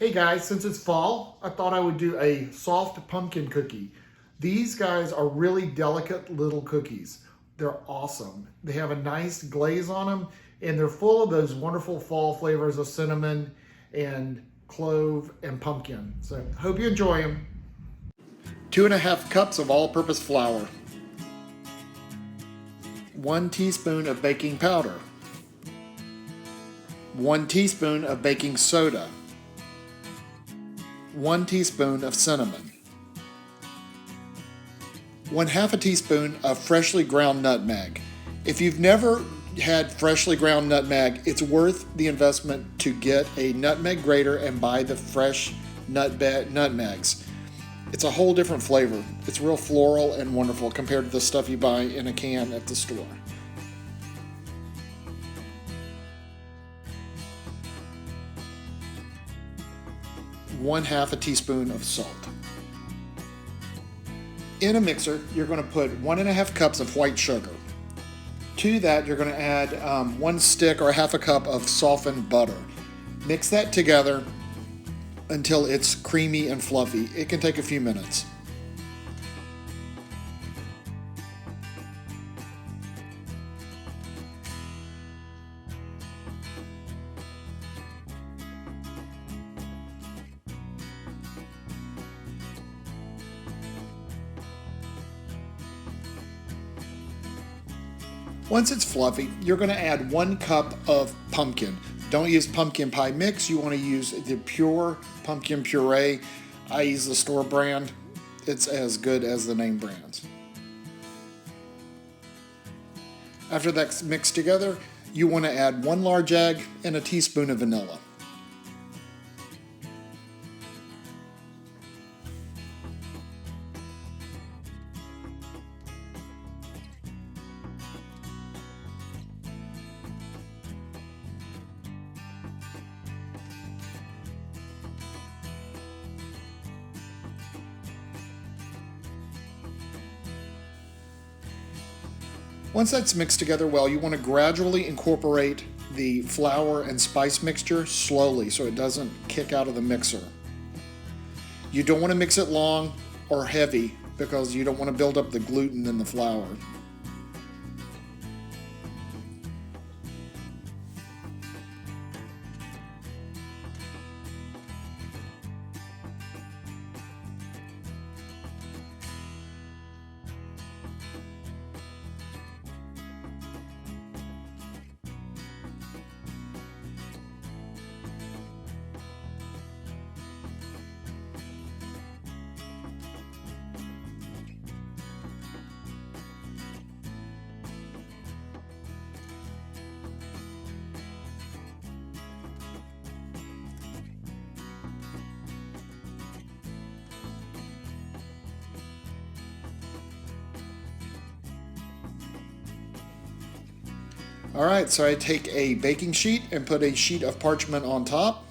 Hey guys, since it's fall, I thought I would do a soft pumpkin cookie. These guys are really delicate little cookies. They're awesome. They have a nice glaze on them, and they're full of those wonderful fall flavors of cinnamon and clove and pumpkin. So hope you enjoy them. 2½ cups of all-purpose flour. 1 teaspoon of baking powder. 1 teaspoon of baking soda. 1 teaspoon of cinnamon. 1/2 teaspoon of freshly ground nutmeg. If you've never had freshly ground nutmeg, it's worth the investment to get a nutmeg grater and buy the fresh nutmegs. It's a whole different flavor. It's real floral and wonderful compared to the stuff you buy in a can at the store. 1/2 teaspoon of salt. In a mixer, you're going to put 1½ cups of white sugar. To that, you're going to add 1 stick or 1/2 cup of softened butter. Mix that together until it's creamy and fluffy. It can take a few minutes. Once it's fluffy, you're going to add 1 cup of pumpkin. Don't use pumpkin pie mix. You want to use the pure pumpkin puree. I use the store brand. It's as good as the name brands. After that's mixed together, you want to add 1 large egg and a teaspoon of vanilla. Once that's mixed together well, you want to gradually incorporate the flour and spice mixture slowly so it doesn't kick out of the mixer. You don't want to mix it long or heavy because you don't want to build up the gluten in the flour. Alright, so I take a baking sheet and put a sheet of parchment on top.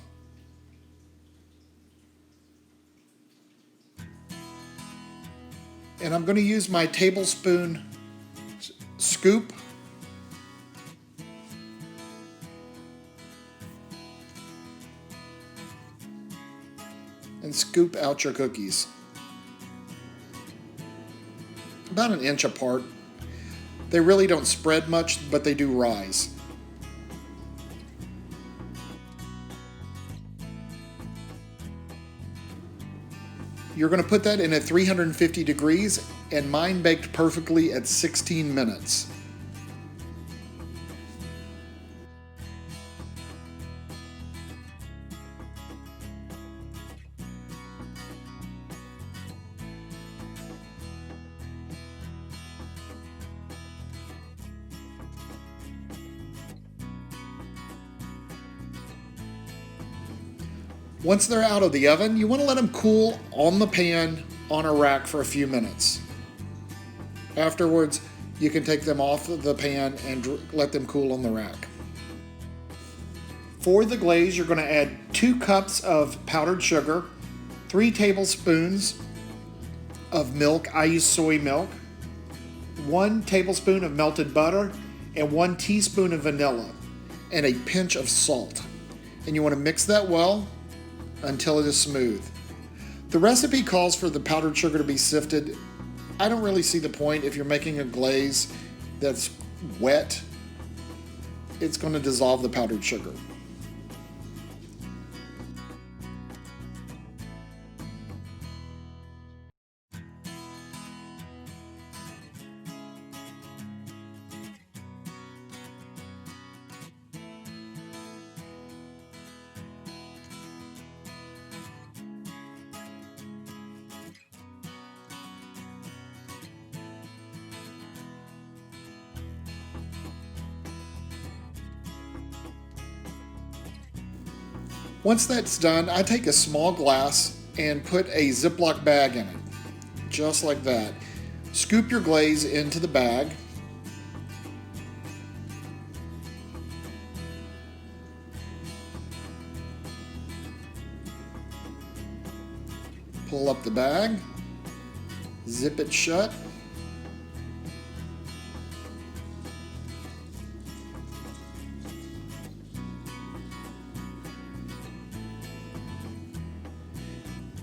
And I'm going to use my tablespoon scoop and scoop out your cookies. About 1 inch apart. They really don't spread much, but they do rise. You're going to put that in at 350 degrees, and mine baked perfectly at 16 minutes. Once they're out of the oven, you want to let them cool on the pan on a rack for a few minutes. Afterwards, you can take them off the pan and let them cool on the rack. For the glaze, you're going to add 2 cups of powdered sugar, 3 tablespoons of milk. I use soy milk, 1 tablespoon of melted butter, and 1 teaspoon of vanilla, and a pinch of salt. And you want to mix that well. until it is smooth. The recipe calls for the powdered sugar to be sifted. I don't really see the point if you're making a glaze that's wet. It's going to dissolve the powdered sugar. Once that's done, I take a small glass and put a Ziploc bag in it, just like that. Scoop your glaze into the bag. Pull up the bag, zip it shut.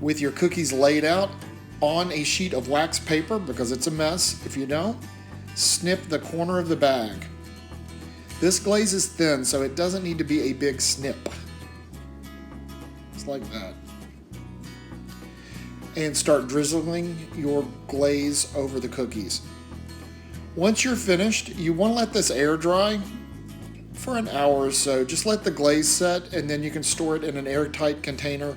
With your cookies laid out on a sheet of wax paper, because it's a mess if you don't, snip the corner of the bag. This glaze is thin, so it doesn't need to be a big snip. It's like that. And start drizzling your glaze over the cookies. Once you're finished, you want to let this air dry for an hour or so. Just let the glaze set, and then you can store it in an airtight container.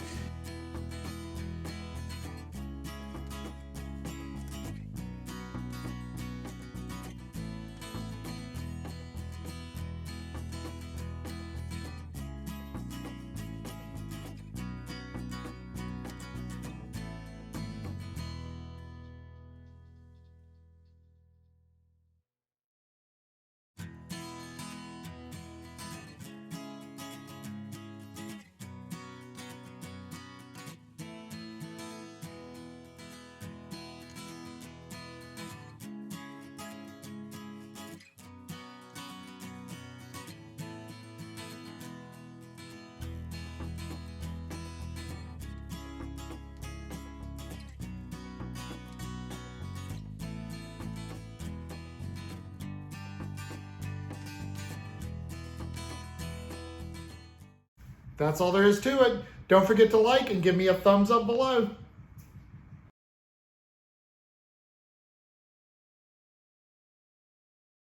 That's all there is to it. Don't forget to like and give me a thumbs up below.